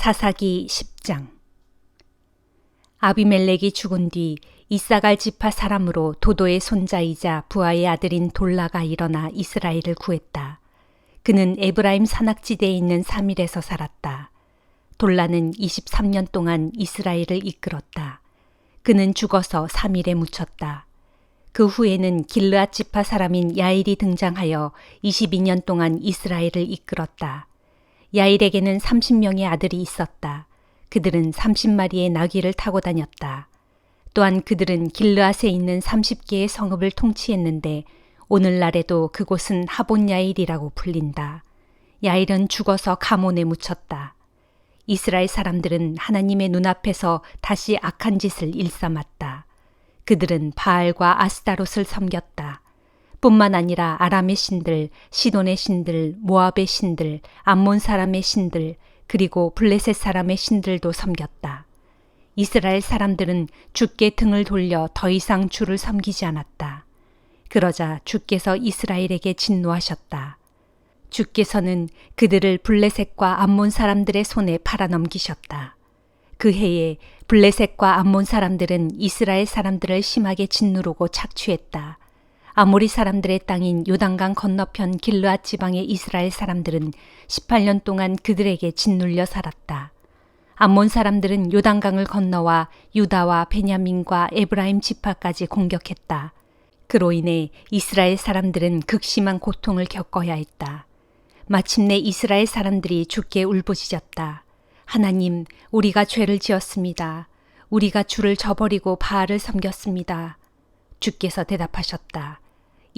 사사기 10장. 아비멜렉이 죽은 뒤 이사갈 지파 사람으로 도도의 손자이자 부하의 아들인 돌라가 일어나 이스라엘을 구했다. 그는 에브라임 산악지대에 있는 사밀에서 살았다. 돌라는 23년 동안 이스라엘을 이끌었다. 그는 죽어서 사밀에 묻혔다. 그 후에는 길르앗 지파 사람인 야일이 등장하여 22년 동안 이스라엘을 이끌었다. 야일에게는 30명의 아들이 있었다. 그들은 30마리의 나귀를 타고 다녔다. 또한 그들은 길르앗에 있는 30개의 성읍을 통치했는데 오늘날에도 그곳은 하본 야일이라고 불린다. 야일은 죽어서 가몬에 묻혔다. 이스라엘 사람들은 하나님의 눈앞에서 다시 악한 짓을 일삼았다. 그들은 바알과 아스타롯을 섬겼다. 뿐만 아니라 아람의 신들, 시돈의 신들, 모압의 신들, 암몬 사람의 신들, 그리고 블레셋 사람의 신들도 섬겼다. 이스라엘 사람들은 주께 등을 돌려 더 이상 주를 섬기지 않았다. 그러자 주께서 이스라엘에게 진노하셨다. 주께서는 그들을 블레셋과 암몬 사람들의 손에 팔아넘기셨다. 그 해에 블레셋과 암몬 사람들은 이스라엘 사람들을 심하게 짓누르고 착취했다. 아모리 사람들의 땅인 요단강 건너편 길르앗 지방의 이스라엘 사람들은 18년 동안 그들에게 짓눌려 살았다. 암몬 사람들은 요단강을 건너와 유다와 베냐민과 에브라임 지파까지 공격했다. 그로 인해 이스라엘 사람들은 극심한 고통을 겪어야 했다. 마침내 이스라엘 사람들이 주께 울부짖었다. 하나님, 우리가 죄를 지었습니다. 우리가 주를 저버리고 바알을 섬겼습니다. 주께서 대답하셨다.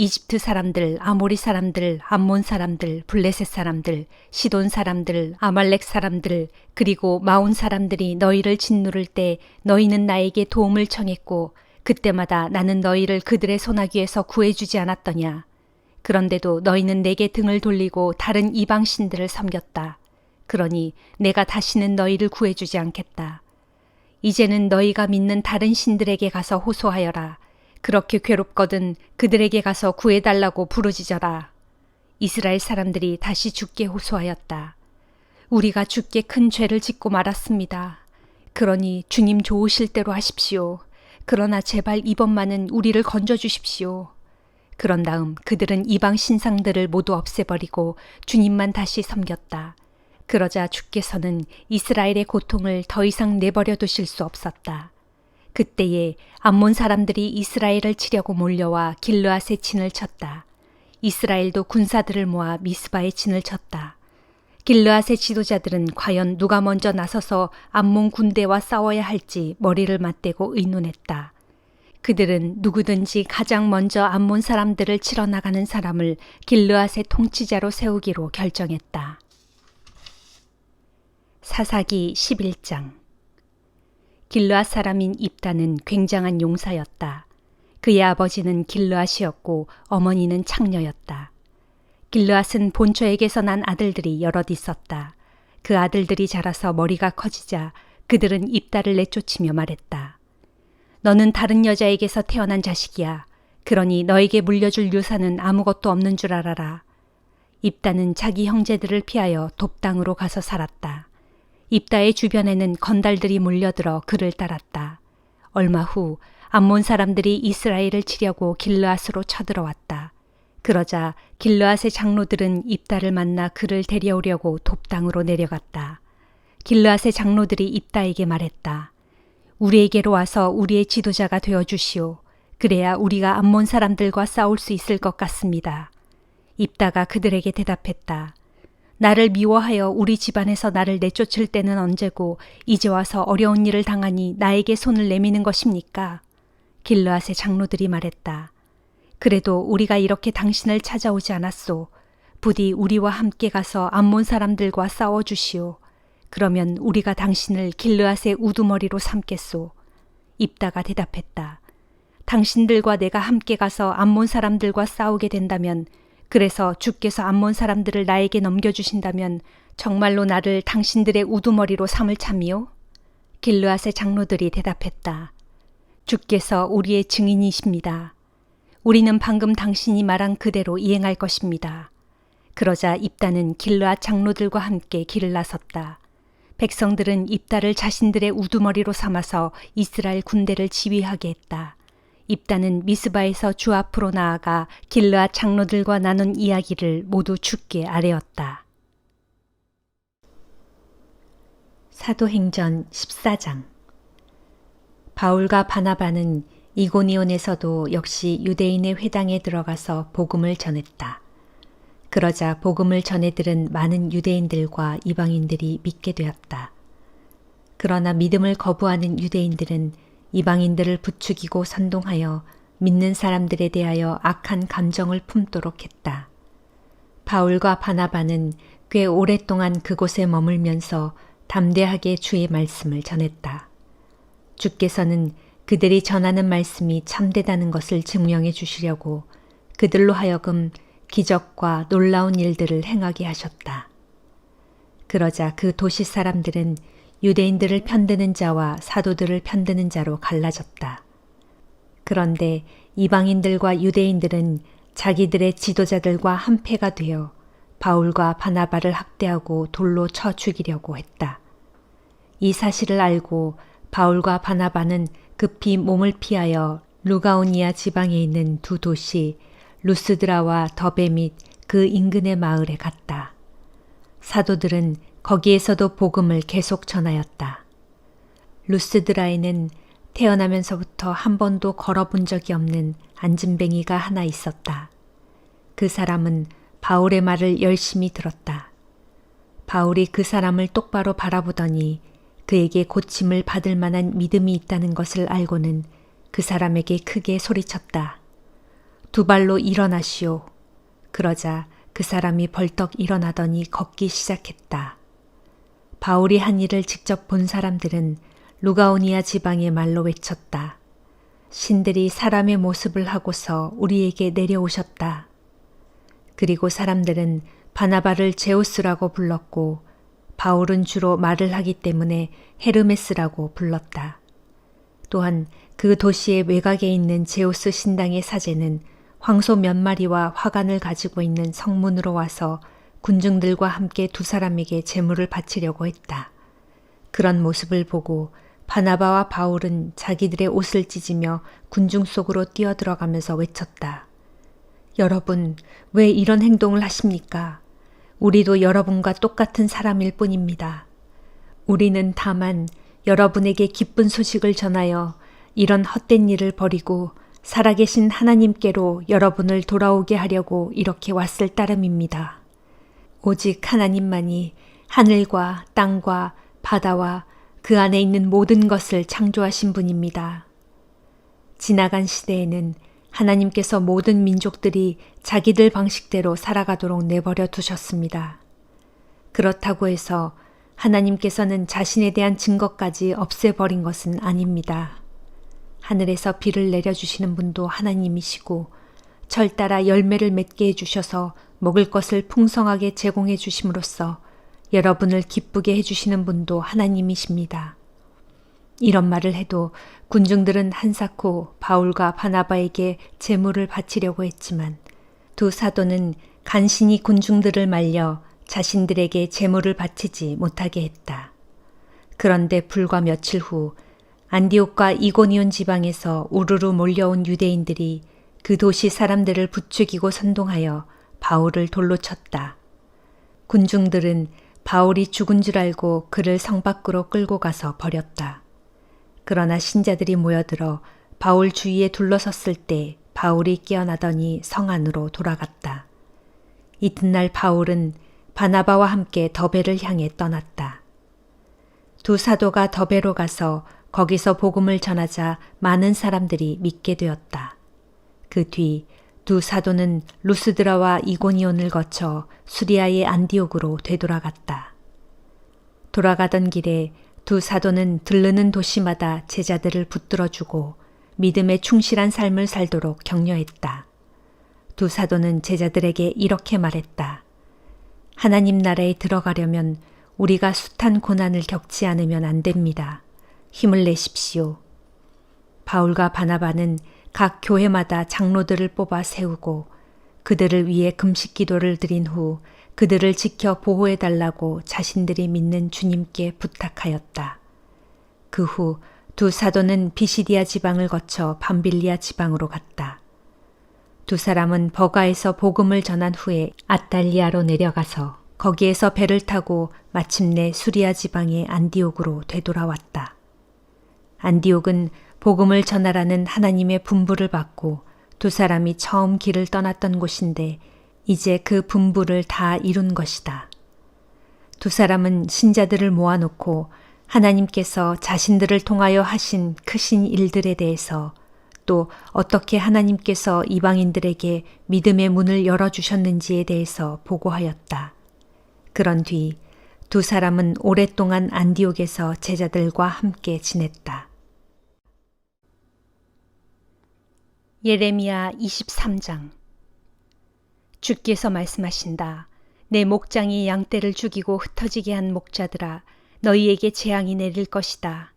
이집트 사람들, 아모리 사람들, 암몬 사람들, 블레셋 사람들, 시돈 사람들, 아말렉 사람들, 그리고 마온 사람들이 너희를 짓누를 때 너희는 나에게 도움을 청했고 그때마다 나는 너희를 그들의 소나기에서 구해주지 않았더냐. 그런데도 너희는 내게 등을 돌리고 다른 이방 신들을 섬겼다. 그러니 내가 다시는 너희를 구해주지 않겠다. 이제는 너희가 믿는 다른 신들에게 가서 호소하여라. 그렇게 괴롭거든 그들에게 가서 구해달라고 부르짖어라. 이스라엘 사람들이 다시 주께 호소하였다. 우리가 주께 큰 죄를 짓고 말았습니다. 그러니 주님 좋으실 대로 하십시오. 그러나 제발 이번만은 우리를 건져주십시오. 그런 다음 그들은 이방 신상들을 모두 없애버리고 주님만 다시 섬겼다. 그러자 주께서는 이스라엘의 고통을 더 이상 내버려 두실 수 없었다. 그때에 암몬 사람들이 이스라엘을 치려고 몰려와 길르앗에 진을 쳤다. 이스라엘도 군사들을 모아 미스바에 진을 쳤다. 길르앗의 지도자들은 과연 누가 먼저 나서서 암몬 군대와 싸워야 할지 머리를 맞대고 의논했다. 그들은 누구든지 가장 먼저 암몬 사람들을 치러 나가는 사람을 길르앗의 통치자로 세우기로 결정했다. 사사기 11장. 길르앗 사람인 입다는 굉장한 용사였다. 그의 아버지는 길르앗이었고 어머니는 창녀였다. 길르앗은 본초에게서 난 아들들이 여럿 있었다. 그 아들들이 자라서 머리가 커지자 그들은 입다를 내쫓으며 말했다. 너는 다른 여자에게서 태어난 자식이야. 그러니 너에게 물려줄 유산은 아무것도 없는 줄 알아라. 입다는 자기 형제들을 피하여 돕당으로 가서 살았다. 입다의 주변에는 건달들이 몰려들어 그를 따랐다. 얼마 후 암몬 사람들이 이스라엘을 치려고 길르앗으로 쳐들어왔다. 그러자 길르앗의 장로들은 입다를 만나 그를 데려오려고 돕당으로 내려갔다. 길르앗의 장로들이 입다에게 말했다. 우리에게로 와서 우리의 지도자가 되어주시오. 그래야 우리가 암몬 사람들과 싸울 수 있을 것 같습니다. 입다가 그들에게 대답했다. 나를 미워하여 우리 집안에서 나를 내쫓을 때는 언제고 이제 와서 어려운 일을 당하니 나에게 손을 내미는 것입니까? 길르앗의 장로들이 말했다. 그래도 우리가 이렇게 당신을 찾아오지 않았소. 부디 우리와 함께 가서 암몬 사람들과 싸워주시오. 그러면 우리가 당신을 길르앗의 우두머리로 삼겠소. 입다가 대답했다. 당신들과 내가 함께 가서 암몬 사람들과 싸우게 된다면 그래서 주께서 암몬 사람들을 나에게 넘겨주신다면 정말로 나를 당신들의 우두머리로 삼을 참이요? 길르앗의 장로들이 대답했다. 주께서 우리의 증인이십니다. 우리는 방금 당신이 말한 그대로 이행할 것입니다. 그러자 입다는 길르앗 장로들과 함께 길을 나섰다. 백성들은 입다를 자신들의 우두머리로 삼아서 이스라엘 군대를 지휘하게 했다. 입다는 미스바에서 주 앞으로 나아가 길르앗 장로들과 나눈 이야기를 모두 주께 아뢰었다. 사도행전 14장. 바울과 바나바는 이고니온에서도 역시 유대인의 회당에 들어가서 복음을 전했다. 그러자 복음을 전해 들은 많은 유대인들과 이방인들이 믿게 되었다. 그러나 믿음을 거부하는 유대인들은 이방인들을 부추기고 선동하여 믿는 사람들에 대하여 악한 감정을 품도록 했다. 바울과 바나바는 꽤 오랫동안 그곳에 머물면서 담대하게 주의 말씀을 전했다. 주께서는 그들이 전하는 말씀이 참되다는 것을 증명해 주시려고 그들로 하여금 기적과 놀라운 일들을 행하게 하셨다. 그러자 그 도시 사람들은 유대인들을 편드는 자와 사도들을 편드는 자로 갈라졌다. 그런데 이방인들과 유대인들은 자기들의 지도자들과 한패가 되어 바울과 바나바를 학대하고 돌로 쳐 죽이려고 했다. 이 사실을 알고 바울과 바나바는 급히 몸을 피하여 루가오니아 지방에 있는 두 도시 루스드라와 더베 및 그 인근의 마을에 갔다. 사도들은 거기에서도 복음을 계속 전하였다. 루스드라에는 태어나면서부터 한 번도 걸어본 적이 없는 안진뱅이가 하나 있었다. 그 사람은 바울의 말을 열심히 들었다. 바울이 그 사람을 똑바로 바라보더니 그에게 고침을 받을 만한 믿음이 있다는 것을 알고는 그 사람에게 크게 소리쳤다. 두 발로 일어나시오. 그러자 그 사람이 벌떡 일어나더니 걷기 시작했다. 바울이 한 일을 직접 본 사람들은 루가오니아 지방의 말로 외쳤다. 신들이 사람의 모습을 하고서 우리에게 내려오셨다. 그리고 사람들은 바나바를 제우스라고 불렀고 바울은 주로 말을 하기 때문에 헤르메스라고 불렀다. 또한 그 도시의 외곽에 있는 제우스 신당의 사제는 황소 몇 마리와 화관을 가지고 있는 성문으로 와서 군중들과 함께 두 사람에게 제물을 바치려고 했다. 그런 모습을 보고 바나바와 바울은 자기들의 옷을 찢으며 군중 속으로 뛰어들어가면서 외쳤다. 여러분, 왜 이런 행동을 하십니까? 우리도 여러분과 똑같은 사람일 뿐입니다. 우리는 다만 여러분에게 기쁜 소식을 전하여 이런 헛된 일을 버리고 살아계신 하나님께로 여러분을 돌아오게 하려고 이렇게 왔을 따름입니다. 오직 하나님만이 하늘과 땅과 바다와 그 안에 있는 모든 것을 창조하신 분입니다. 지나간 시대에는 하나님께서 모든 민족들이 자기들 방식대로 살아가도록 내버려 두셨습니다. 그렇다고 해서 하나님께서는 자신에 대한 증거까지 없애버린 것은 아닙니다. 하늘에서 비를 내려주시는 분도 하나님이시고 철 따라 열매를 맺게 해주셔서 먹을 것을 풍성하게 제공해 주심으로써 여러분을 기쁘게 해주시는 분도 하나님이십니다. 이런 말을 해도 군중들은 한사코 바울과 바나바에게 제물을 바치려고 했지만 두 사도는 간신히 군중들을 말려 자신들에게 제물을 바치지 못하게 했다. 그런데 불과 며칠 후 안디옥과 이고니온 지방에서 우르르 몰려온 유대인들이 그 도시 사람들을 부추기고 선동하여 바울을 돌로 쳤다. 군중들은 바울이 죽은 줄 알고 그를 성 밖으로 끌고 가서 버렸다. 그러나 신자들이 모여들어 바울 주위에 둘러섰을 때 바울이 깨어나더니 성 안으로 돌아갔다. 이튿날 바울은 바나바와 함께 더베를 향해 떠났다. 두 사도가 더베로 가서 거기서 복음을 전하자 많은 사람들이 믿게 되었다. 그 뒤 두 사도는 루스드라와 이고니온을 거쳐 수리아의 안디옥으로 되돌아갔다. 돌아가던 길에 두 사도는 들르는 도시마다 제자들을 붙들어주고 믿음에 충실한 삶을 살도록 격려했다. 두 사도는 제자들에게 이렇게 말했다. 하나님 나라에 들어가려면 우리가 숱한 고난을 겪지 않으면 안 됩니다. 힘을 내십시오. 바울과 바나바는 각 교회마다 장로들을 뽑아 세우고 그들을 위해 금식 기도를 드린 후 그들을 지켜 보호해달라고 자신들이 믿는 주님께 부탁하였다. 그 후 두 사도는 비시디아 지방을 거쳐 밤빌리아 지방으로 갔다. 두 사람은 버가에서 복음을 전한 후에 아탈리아로 내려가서 거기에서 배를 타고 마침내 수리아 지방의 안디옥으로 되돌아왔다. 안디옥은 복음을 전하라는 하나님의 분부를 받고 두 사람이 처음 길을 떠났던 곳인데 이제 그 분부를 다 이룬 것이다. 두 사람은 신자들을 모아놓고 하나님께서 자신들을 통하여 하신 크신 일들에 대해서 또 어떻게 하나님께서 이방인들에게 믿음의 문을 열어주셨는지에 대해서 보고하였다. 그런 뒤 두 사람은 오랫동안 안디옥에서 제자들과 함께 지냈다. 예레미야 23장. 주께서 말씀하신다. 내 목장이 양떼를 죽이고 흩어지게 한 목자들아, 너희에게 재앙이 내릴 것이다.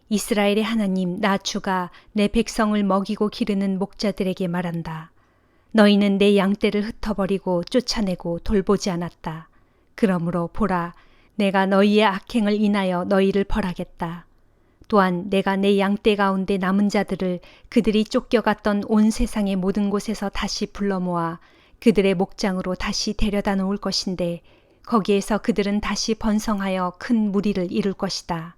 이스라엘의 하나님 나 주가 내 백성을 먹이고 기르는 목자들에게 말한다. 너희는 내 양떼를 흩어버리고 쫓아내고 돌보지 않았다. 그러므로 보라, 내가 너희의 악행을 인하여 너희를 벌하겠다. 또한 내가 내 양떼 가운데 남은 자들을 그들이 쫓겨갔던 온 세상의 모든 곳에서 다시 불러 모아 그들의 목장으로 다시 데려다 놓을 것인데 거기에서 그들은 다시 번성하여 큰 무리를 이룰 것이다.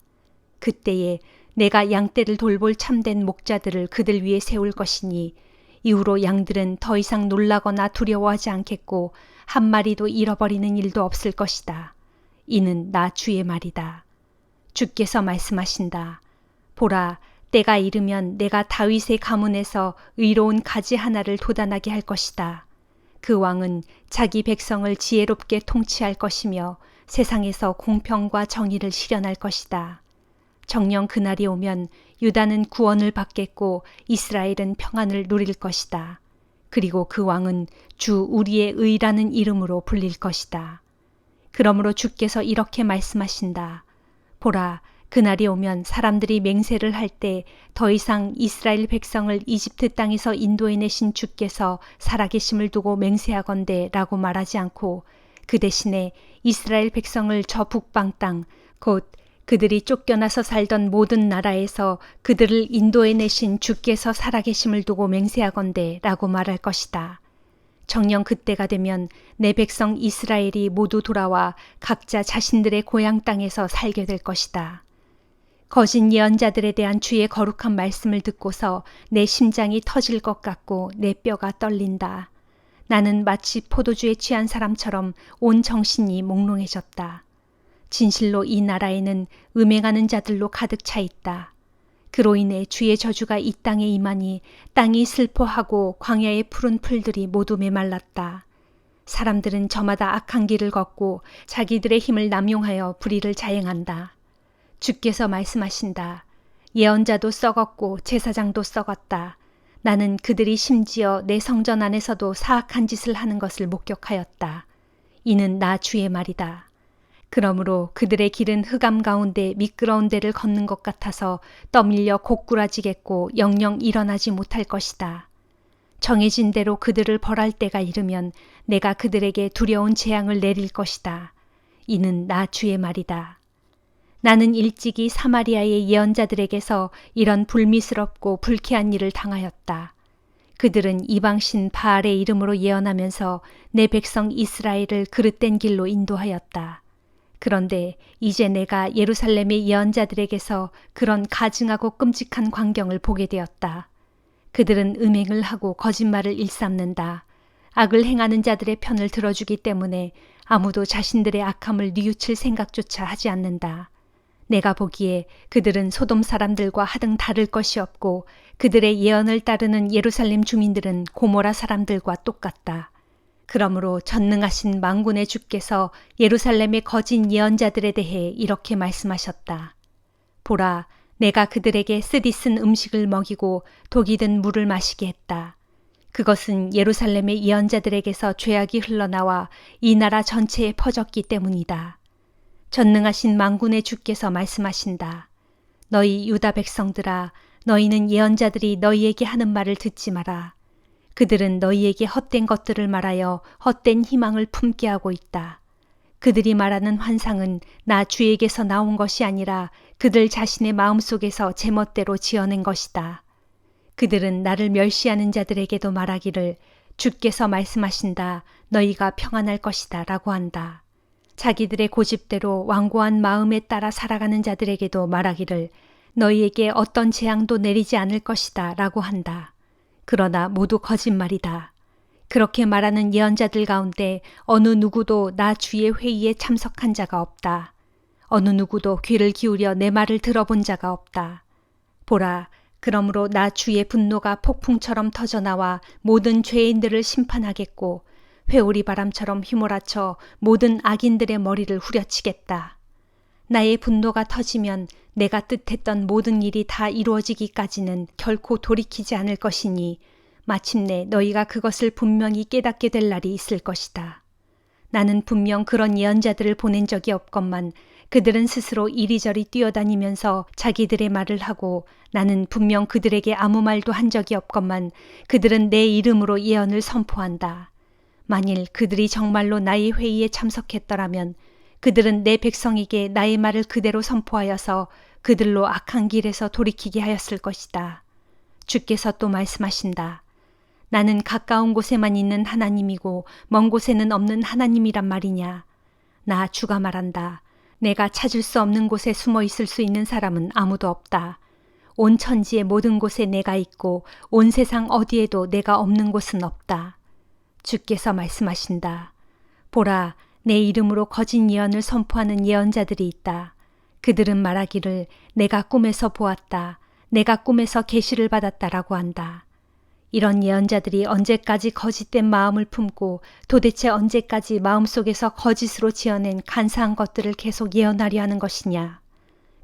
그때에 내가 양떼를 돌볼 참된 목자들을 그들 위에 세울 것이니 이후로 양들은 더 이상 놀라거나 두려워하지 않겠고 한 마리도 잃어버리는 일도 없을 것이다. 이는 나 주의 말이다. 주께서 말씀하신다. 보라, 때가 이르면 내가 다윗의 가문에서 의로운 가지 하나를 돋아나게 할 것이다. 그 왕은 자기 백성을 지혜롭게 통치할 것이며 세상에서 공평과 정의를 실현할 것이다. 정녕 그날이 오면 유다는 구원을 받겠고 이스라엘은 평안을 누릴 것이다. 그리고 그 왕은 주 우리의 의라는 이름으로 불릴 것이다. 그러므로 주께서 이렇게 말씀하신다. 보라, 그날이 오면 사람들이 맹세를 할 때 더 이상 이스라엘 백성을 이집트 땅에서 인도해내신 주께서 살아계심을 두고 맹세하건대 라고 말하지 않고 그 대신에 이스라엘 백성을 저 북방 땅, 곧 그들이 쫓겨나서 살던 모든 나라에서 그들을 인도해내신 주께서 살아계심을 두고 맹세하건대 라고 말할 것이다. 정녕 그때가 되면 내 백성 이스라엘이 모두 돌아와 각자 자신들의 고향 땅에서 살게 될 것이다. 거짓 예언자들에 대한 주의 거룩한 말씀을 듣고서 내 심장이 터질 것 같고 내 뼈가 떨린다. 나는 마치 포도주에 취한 사람처럼 온 정신이 몽롱해졌다. 진실로 이 나라에는 음행하는 자들로 가득 차 있다. 그로 인해 주의 저주가 이 땅에 임하니 땅이 슬퍼하고 광야의 푸른 풀들이 모두 메말랐다. 사람들은 저마다 악한 길을 걷고 자기들의 힘을 남용하여 불의를 자행한다. 주께서 말씀하신다. 예언자도 썩었고 제사장도 썩었다. 나는 그들이 심지어 내 성전 안에서도 사악한 짓을 하는 것을 목격하였다. 이는 나 주의 말이다. 그러므로 그들의 길은 흑암 가운데 미끄러운 데를 걷는 것 같아서 떠밀려 고꾸라지겠고 영영 일어나지 못할 것이다. 정해진 대로 그들을 벌할 때가 이르면 내가 그들에게 두려운 재앙을 내릴 것이다. 이는 나 주의 말이다. 나는 일찍이 사마리아의 예언자들에게서 이런 불미스럽고 불쾌한 일을 당하였다. 그들은 이방신 바알의 이름으로 예언하면서 내 백성 이스라엘을 그릇된 길로 인도하였다. 그런데 이제 내가 예루살렘의 예언자들에게서 그런 가증하고 끔찍한 광경을 보게 되었다. 그들은 음행을 하고 거짓말을 일삼는다. 악을 행하는 자들의 편을 들어주기 때문에 아무도 자신들의 악함을 뉘우칠 생각조차 하지 않는다. 내가 보기에 그들은 소돔 사람들과 하등 다를 것이 없고 그들의 예언을 따르는 예루살렘 주민들은 고모라 사람들과 똑같다. 그러므로 전능하신 만군의 주께서 예루살렘의 거짓 예언자들에 대해 이렇게 말씀하셨다. 보라, 내가 그들에게 쓰디쓴 음식을 먹이고 독이 든 물을 마시게 했다. 그것은 예루살렘의 예언자들에게서 죄악이 흘러나와 이 나라 전체에 퍼졌기 때문이다. 전능하신 만군의 주께서 말씀하신다. 너희 유다 백성들아, 너희는 예언자들이 너희에게 하는 말을 듣지 마라. 그들은 너희에게 헛된 것들을 말하여 헛된 희망을 품게 하고 있다. 그들이 말하는 환상은 나 주에게서 나온 것이 아니라 그들 자신의 마음속에서 제멋대로 지어낸 것이다. 그들은 나를 멸시하는 자들에게도 말하기를 주께서 말씀하신다. 너희가 평안할 것이다 라고 한다. 자기들의 고집대로 완고한 마음에 따라 살아가는 자들에게도 말하기를 너희에게 어떤 재앙도 내리지 않을 것이다 라고 한다. 그러나 모두 거짓말이다. 그렇게 말하는 예언자들 가운데 어느 누구도 나 주의 회의에 참석한 자가 없다. 어느 누구도 귀를 기울여 내 말을 들어본 자가 없다. 보라, 그러므로 나 주의 분노가 폭풍처럼 터져나와 모든 죄인들을 심판하겠고 회오리 바람처럼 휘몰아쳐 모든 악인들의 머리를 후려치겠다. 나의 분노가 터지면 내가 뜻했던 모든 일이 다 이루어지기까지는 결코 돌이키지 않을 것이니 마침내 너희가 그것을 분명히 깨닫게 될 날이 있을 것이다. 나는 분명 그런 예언자들을 보낸 적이 없건만 그들은 스스로 이리저리 뛰어다니면서 자기들의 말을 하고 나는 분명 그들에게 아무 말도 한 적이 없건만 그들은 내 이름으로 예언을 선포한다. 만일 그들이 정말로 나의 회의에 참석했더라면 그들은 내 백성에게 나의 말을 그대로 선포하여서 그들로 악한 길에서 돌이키게 하였을 것이다. 주께서 또 말씀하신다. 나는 가까운 곳에만 있는 하나님이고 먼 곳에는 없는 하나님이란 말이냐. 나 주가 말한다. 내가 찾을 수 없는 곳에 숨어 있을 수 있는 사람은 아무도 없다. 온 천지의 모든 곳에 내가 있고 온 세상 어디에도 내가 없는 곳은 없다. 주께서 말씀하신다. 보라, 내 이름으로 거짓 예언을 선포하는 예언자들이 있다. 그들은 말하기를 내가 꿈에서 보았다. 내가 꿈에서 계시를 받았다라고 한다. 이런 예언자들이 언제까지 거짓된 마음을 품고 도대체 언제까지 마음속에서 거짓으로 지어낸 간사한 것들을 계속 예언하려 하는 것이냐.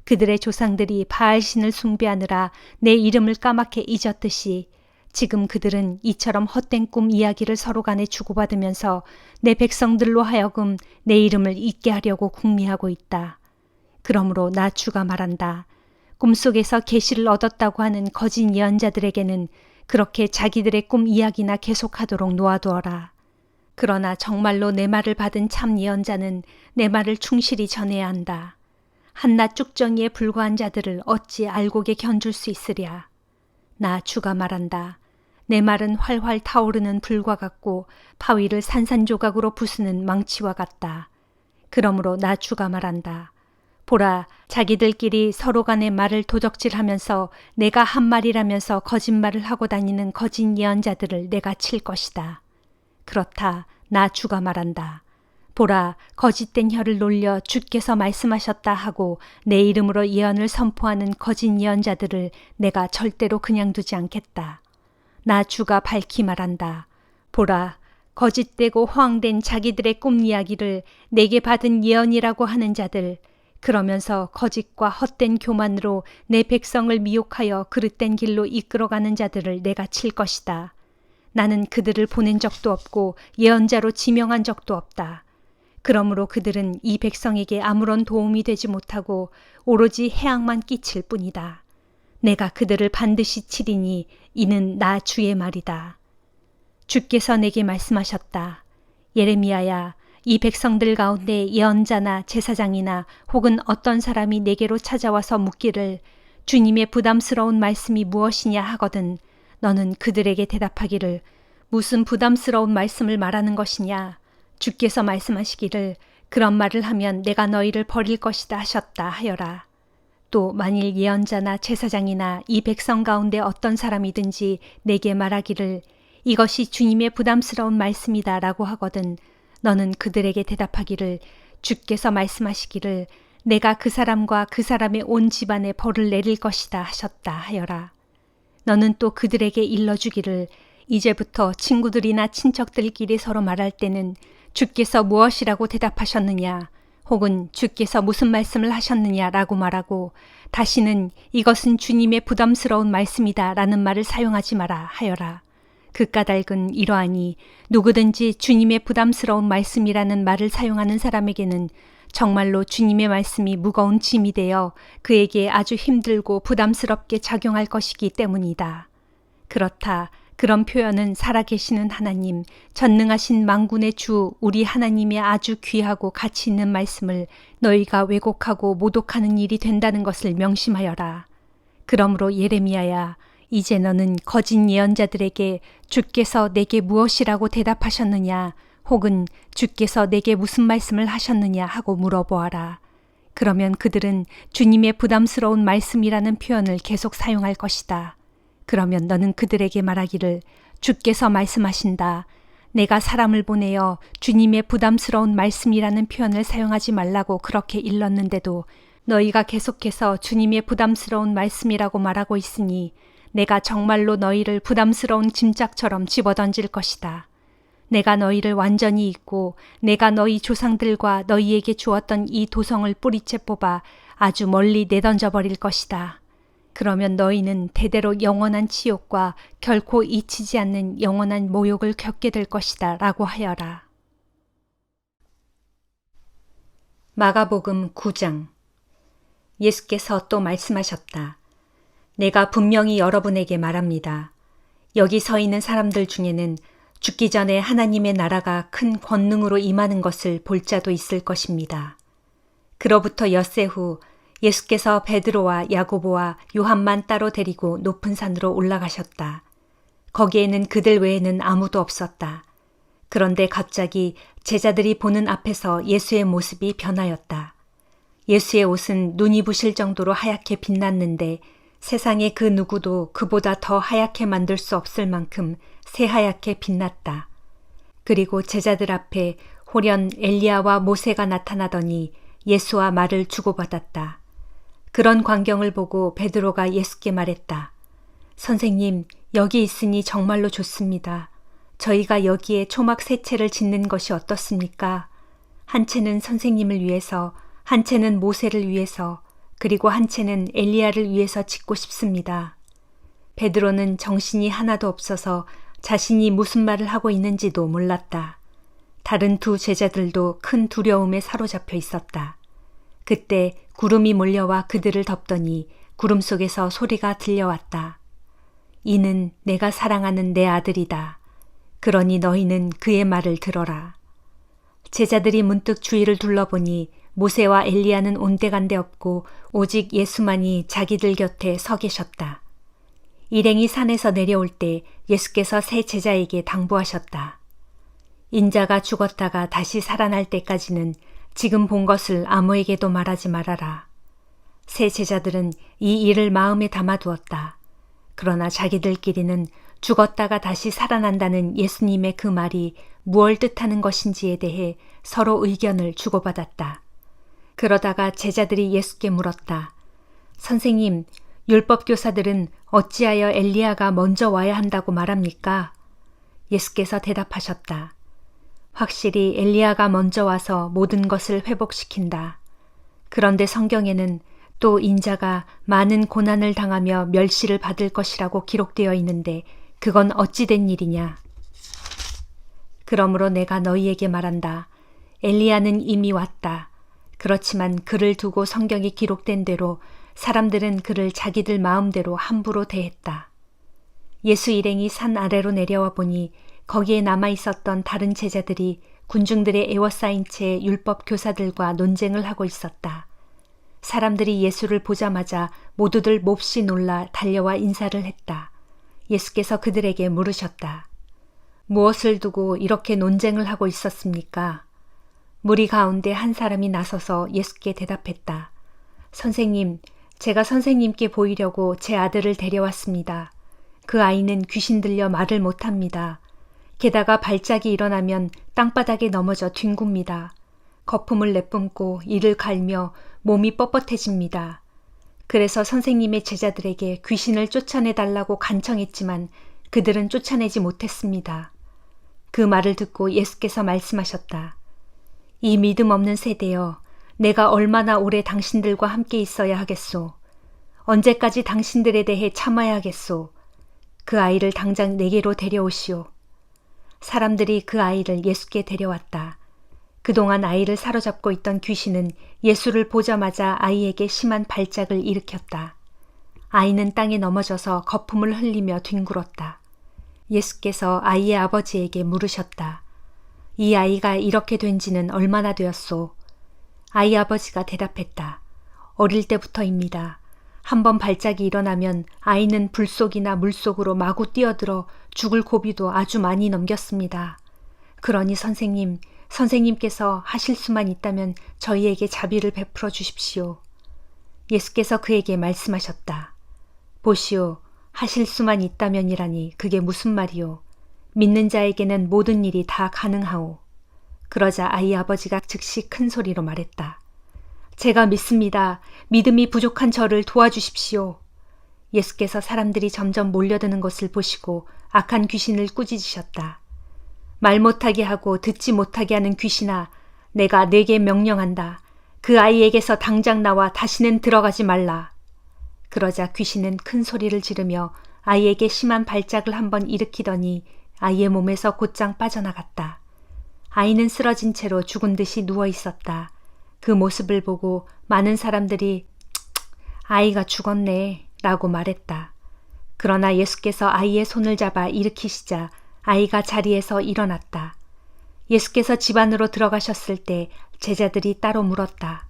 그들의 조상들이 바알신을 숭배하느라 내 이름을 까맣게 잊었듯이 지금 그들은 이처럼 헛된 꿈 이야기를 서로 간에 주고받으면서 내 백성들로 하여금 내 이름을 잊게 하려고 궁리하고 있다. 그러므로 나 주가 말한다. 꿈속에서 계시를 얻었다고 하는 거짓 예언자들에게는 그렇게 자기들의 꿈 이야기나 계속하도록 놓아두어라. 그러나 정말로 내 말을 받은 참 예언자는 내 말을 충실히 전해야 한다. 한낱 쭉정이에 불과한 자들을 어찌 알곡에 견줄 수 있으랴. 나 주가 말한다. 내 말은 활활 타오르는 불과 같고 파위를 산산조각으로 부수는 망치와 같다. 그러므로 나 주가 말한다. 보라, 자기들끼리 서로 간의 말을 도적질하면서 내가 한 말이라면서 거짓말을 하고 다니는 거짓 예언자들을 내가 칠 것이다. 그렇다, 나 주가 말한다. 보라, 거짓된 혀를 놀려 주께서 말씀하셨다 하고 내 이름으로 예언을 선포하는 거짓 예언자들을 내가 절대로 그냥 두지 않겠다. 나 주가 밝히 말한다. 보라, 거짓되고 허황된 자기들의 꿈 이야기를 내게 받은 예언이라고 하는 자들, 그러면서 거짓과 헛된 교만으로 내 백성을 미혹하여 그릇된 길로 이끌어가는 자들을 내가 칠 것이다. 나는 그들을 보낸 적도 없고 예언자로 지명한 적도 없다. 그러므로 그들은 이 백성에게 아무런 도움이 되지 못하고 오로지 해악만 끼칠 뿐이다. 내가 그들을 반드시 치리니 이는 나 주의 말이다. 주께서 내게 말씀하셨다. 예레미야야, 이 백성들 가운데 예언자나 제사장이나 혹은 어떤 사람이 내게로 찾아와서 묻기를 주님의 부담스러운 말씀이 무엇이냐 하거든 너는 그들에게 대답하기를 무슨 부담스러운 말씀을 말하는 것이냐. 주께서 말씀하시기를 그런 말을 하면 내가 너희를 버릴 것이다 하셨다 하여라. 또 만일 예언자나 제사장이나 이 백성 가운데 어떤 사람이든지 내게 말하기를 이것이 주님의 부담스러운 말씀이다 라고 하거든 너는 그들에게 대답하기를 주께서 말씀하시기를 내가 그 사람과 그 사람의 온 집안에 벌을 내릴 것이다 하셨다 하여라. 너는 또 그들에게 일러주기를 이제부터 친구들이나 친척들끼리 서로 말할 때는 주께서 무엇이라고 대답하셨느냐 혹은 주께서 무슨 말씀을 하셨느냐 라고 말하고 다시는 이것은 주님의 부담스러운 말씀이다 라는 말을 사용하지 마라 하여라. 그 까닭은 이러하니 누구든지 주님의 부담스러운 말씀이라는 말을 사용하는 사람에게는 정말로 주님의 말씀이 무거운 짐이 되어 그에게 아주 힘들고 부담스럽게 작용할 것이기 때문이다. 그렇다. 그런 표현은 살아계시는 하나님, 전능하신 만군의 주 우리 하나님의 아주 귀하고 가치 있는 말씀을 너희가 왜곡하고 모독하는 일이 된다는 것을 명심하여라. 그러므로 예레미야야, 이제 너는 거짓 예언자들에게 주께서 내게 무엇이라고 대답하셨느냐, 혹은 주께서 내게 무슨 말씀을 하셨느냐 하고 물어보아라. 그러면 그들은 주님의 부담스러운 말씀이라는 표현을 계속 사용할 것이다. 그러면 너는 그들에게 말하기를 주께서 말씀하신다. 내가 사람을 보내어 주님의 부담스러운 말씀이라는 표현을 사용하지 말라고 그렇게 일렀는데도 너희가 계속해서 주님의 부담스러운 말씀이라고 말하고 있으니 내가 정말로 너희를 부담스러운 짐짝처럼 집어던질 것이다. 내가 너희를 완전히 잊고 내가 너희 조상들과 너희에게 주었던 이 도성을 뿌리채 뽑아 아주 멀리 내던져 버릴 것이다. 그러면 너희는 대대로 영원한 치욕과 결코 잊히지 않는 영원한 모욕을 겪게 될 것이다 라고 하여라. 마가복음 9장. 예수께서 또 말씀하셨다. 내가 분명히 여러분에게 말합니다. 여기 서 있는 사람들 중에는 죽기 전에 하나님의 나라가 큰 권능으로 임하는 것을 볼 자도 있을 것입니다. 그로부터 엿새 후 예수께서 베드로와 야고보와 요한만 따로 데리고 높은 산으로 올라가셨다. 거기에는 그들 외에는 아무도 없었다. 그런데 갑자기 제자들이 보는 앞에서 예수의 모습이 변하였다. 예수의 옷은 눈이 부실 정도로 하얗게 빛났는데 세상에 그 누구도 그보다 더 하얗게 만들 수 없을 만큼 새하얗게 빛났다. 그리고 제자들 앞에 홀연 엘리야와 모세가 나타나더니 예수와 말을 주고받았다. 그런 광경을 보고 베드로가 예수께 말했다. 선생님, 여기 있으니 정말로 좋습니다. 저희가 여기에 초막 세 채를 짓는 것이 어떻습니까? 한 채는 선생님을 위해서, 한 채는 모세를 위해서, 그리고 한 채는 엘리야를 위해서 짓고 싶습니다. 베드로는 정신이 하나도 없어서 자신이 무슨 말을 하고 있는지도 몰랐다. 다른 두 제자들도 큰 두려움에 사로잡혀 있었다. 그때 구름이 몰려와 그들을 덮더니 구름 속에서 소리가 들려왔다. 이는 내가 사랑하는 내 아들이다. 그러니 너희는 그의 말을 들어라. 제자들이 문득 주위를 둘러보니 모세와 엘리야는 온데간데 없고 오직 예수만이 자기들 곁에 서 계셨다. 일행이 산에서 내려올 때 예수께서 세 제자에게 당부하셨다. 인자가 죽었다가 다시 살아날 때까지는 지금 본 것을 아무에게도 말하지 말아라. 세 제자들은 이 일을 마음에 담아두었다. 그러나 자기들끼리는 죽었다가 다시 살아난다는 예수님의 그 말이 무엇을 뜻하는 것인지에 대해 서로 의견을 주고받았다. 그러다가 제자들이 예수께 물었다. 선생님, 율법 교사들은 어찌하여 엘리야가 먼저 와야 한다고 말합니까? 예수께서 대답하셨다. 확실히 엘리야가 먼저 와서 모든 것을 회복시킨다. 그런데 성경에는 또 인자가 많은 고난을 당하며 멸시를 받을 것이라고 기록되어 있는데 그건 어찌 된 일이냐? 그러므로 내가 너희에게 말한다. 엘리야는 이미 왔다. 그렇지만 그를 두고 성경에 기록된 대로 사람들은 그를 자기들 마음대로 함부로 대했다. 예수 일행이 산 아래로 내려와 보니 거기에 남아 있었던 다른 제자들이 군중들의 에워싸인 채 율법 교사들과 논쟁을 하고 있었다. 사람들이 예수를 보자마자 모두들 몹시 놀라 달려와 인사를 했다. 예수께서 그들에게 물으셨다. 무엇을 두고 이렇게 논쟁을 하고 있었습니까? 무리 가운데 한 사람이 나서서 예수께 대답했다. 선생님, 제가 선생님께 보이려고 제 아들을 데려왔습니다. 그 아이는 귀신 들려 말을 못합니다. 게다가 발작이 일어나면 땅바닥에 넘어져 뒹굽니다. 거품을 내뿜고 이를 갈며 몸이 뻣뻣해집니다. 그래서 선생님의 제자들에게 귀신을 쫓아내달라고 간청했지만 그들은 쫓아내지 못했습니다. 그 말을 듣고 예수께서 말씀하셨다. 이 믿음 없는 세대여, 내가 얼마나 오래 당신들과 함께 있어야 하겠소? 언제까지 당신들에 대해 참아야 하겠소? 그 아이를 당장 내게로 데려오시오. 사람들이 그 아이를 예수께 데려왔다. 그동안 아이를 사로잡고 있던 귀신은 예수를 보자마자 아이에게 심한 발작을 일으켰다. 아이는 땅에 넘어져서 거품을 흘리며 뒹굴었다. 예수께서 아이의 아버지에게 물으셨다. 이 아이가 이렇게 된 지는 얼마나 되었소? 아이 아버지가 대답했다. 어릴 때부터입니다. 한번 발작이 일어나면 아이는 불속이나 물속으로 마구 뛰어들어 죽을 고비도 아주 많이 넘겼습니다. 그러니 선생님께서 하실 수만 있다면 저희에게 자비를 베풀어 주십시오. 예수께서 그에게 말씀하셨다. 보시오, 하실 수만 있다면이라니 그게 무슨 말이오. 믿는 자에게는 모든 일이 다 가능하오. 그러자 아이 아버지가 즉시 큰 소리로 말했다. 제가 믿습니다. 믿음이 부족한 저를 도와주십시오. 예수께서 사람들이 점점 몰려드는 것을 보시고 악한 귀신을 꾸짖으셨다. 말 못하게 하고 듣지 못하게 하는 귀신아, 내가 네게 명령한다. 그 아이에게서 당장 나와 다시는 들어가지 말라. 그러자 귀신은 큰 소리를 지르며 아이에게 심한 발작을 한번 일으키더니 아이의 몸에서 곧장 빠져나갔다. 아이는 쓰러진 채로 죽은 듯이 누워 있었다. 그 모습을 보고 많은 사람들이 아이가 죽었네 라고 말했다. 그러나 예수께서 아이의 손을 잡아 일으키시자 아이가 자리에서 일어났다. 예수께서 집 안으로 들어가셨을 때 제자들이 따로 물었다.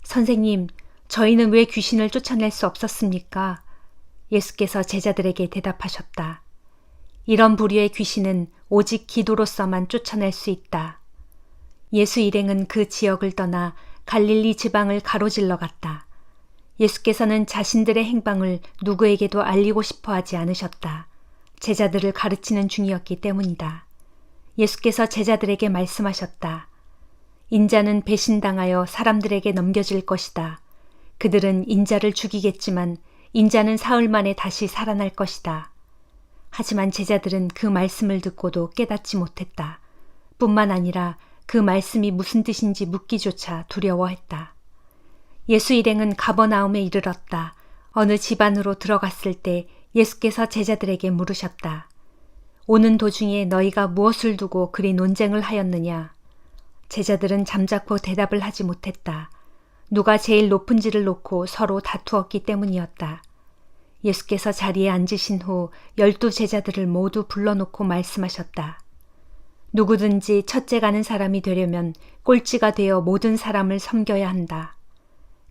선생님, 저희는 왜 귀신을 쫓아낼 수 없었습니까? 예수께서 제자들에게 대답하셨다. 이런 부류의 귀신은 오직 기도로서만 쫓아낼 수 있다. 예수 일행은 그 지역을 떠나 갈릴리 지방을 가로질러 갔다. 예수께서는 자신들의 행방을 누구에게도 알리고 싶어 하지 않으셨다. 제자들을 가르치는 중이었기 때문이다. 예수께서 제자들에게 말씀하셨다. 인자는 배신당하여 사람들에게 넘겨질 것이다. 그들은 인자를 죽이겠지만 인자는 사흘 만에 다시 살아날 것이다. 하지만 제자들은 그 말씀을 듣고도 깨닫지 못했다. 뿐만 아니라 그 말씀이 무슨 뜻인지 묻기조차 두려워했다. 예수 일행은 가버나움에 이르렀다. 어느 집 안으로 들어갔을 때 예수께서 제자들에게 물으셨다. 오는 도중에 너희가 무엇을 두고 그리 논쟁을 하였느냐? 제자들은 잠자코 대답을 하지 못했다. 누가 제일 높은지를 놓고 서로 다투었기 때문이었다. 예수께서 자리에 앉으신 후 12 제자들을 모두 불러놓고 말씀하셨다. 누구든지 첫째 가는 사람이 되려면 꼴찌가 되어 모든 사람을 섬겨야 한다.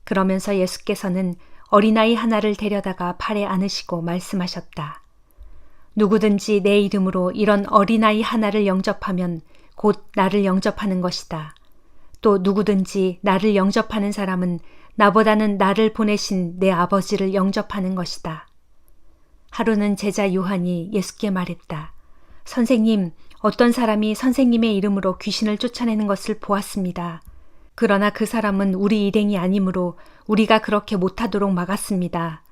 그러면서 예수께서는 어린아이 하나를 데려다가 팔에 안으시고 말씀하셨다. 누구든지 내 이름으로 이런 어린아이 하나를 영접하면 곧 나를 영접하는 것이다. 또 누구든지 나를 영접하는 사람은 나보다는 나를 보내신 내 아버지를 영접하는 것이다. 하루는 제자 요한이 예수께 말했다. 선생님, 어떤 사람이 선생님의 이름으로 귀신을 쫓아내는 것을 보았습니다. 그러나 그 사람은 우리 일행이 아니므로 우리가 그렇게 못하도록 막았습니다.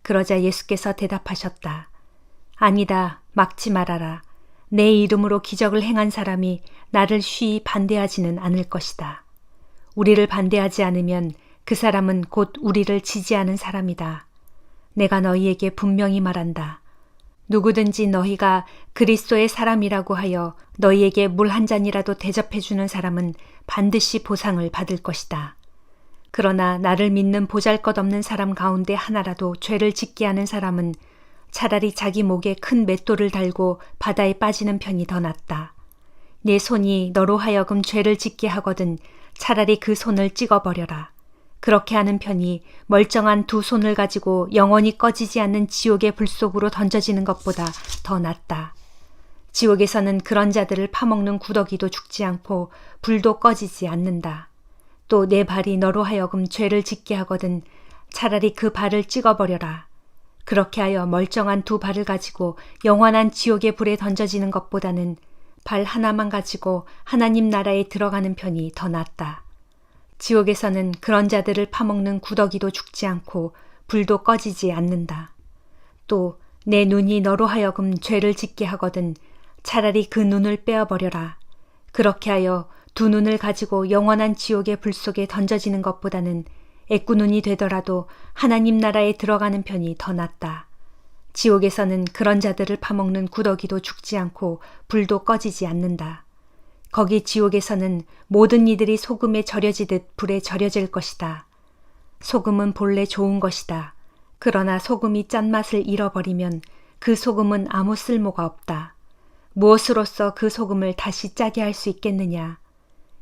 그러자 예수께서 대답하셨다. 아니다, 막지 말아라. 내 이름으로 기적을 행한 사람이 나를 쉬이 반대하지는 않을 것이다. 우리를 반대하지 않으면 그 사람은 곧 우리를 지지하는 사람이다. 내가 너희에게 분명히 말한다. 누구든지 너희가 그리스도의 사람이라고 하여 너희에게 물 한 잔이라도 대접해 주는 사람은 반드시 보상을 받을 것이다. 그러나 나를 믿는 보잘것없는 사람 가운데 하나라도 죄를 짓게 하는 사람은 차라리 자기 목에 큰 맷돌을 달고 바다에 빠지는 편이 더 낫다. 내 손이 너로 하여금 죄를 짓게 하거든 차라리 그 손을 찍어버려라. 그렇게 하는 편이 멀쩡한 2 손을 가지고 영원히 꺼지지 않는 지옥의 불 속으로 던져지는 것보다 더 낫다. 지옥에서는 그런 자들을 파먹는 구더기도 죽지 않고 불도 꺼지지 않는다. 또 내 발이 너로 하여금 죄를 짓게 하거든 차라리 그 발을 찍어버려라. 그렇게 하여 멀쩡한 2 발을 가지고 영원한 지옥의 불에 던져지는 것보다는 발 하나만 가지고 하나님 나라에 들어가는 편이 더 낫다. 지옥에서는 그런 자들을 파먹는 구더기도 죽지 않고 불도 꺼지지 않는다. 또 내 눈이 너로 하여금 죄를 짓게 하거든 차라리 그 눈을 빼어버려라. 그렇게 하여 2 눈을 가지고 영원한 지옥의 불 속에 던져지는 것보다는 애꾸눈이 되더라도 하나님 나라에 들어가는 편이 더 낫다. 지옥에서는 그런 자들을 파먹는 구더기도 죽지 않고 불도 꺼지지 않는다. 거기 지옥에서는 모든 이들이 소금에 절여지듯 불에 절여질 것이다. 소금은 본래 좋은 것이다. 그러나 소금이 짠맛을 잃어버리면 그 소금은 아무 쓸모가 없다. 무엇으로써 그 소금을 다시 짜게 할 수 있겠느냐.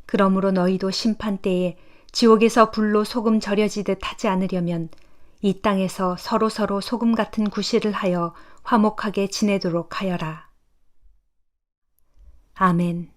그러므로 너희도 심판 때에 지옥에서 불로 소금 절여지듯 하지 않으려면 이 땅에서 서로서로 소금 같은 구실을 하여 화목하게 지내도록 하여라. 아멘.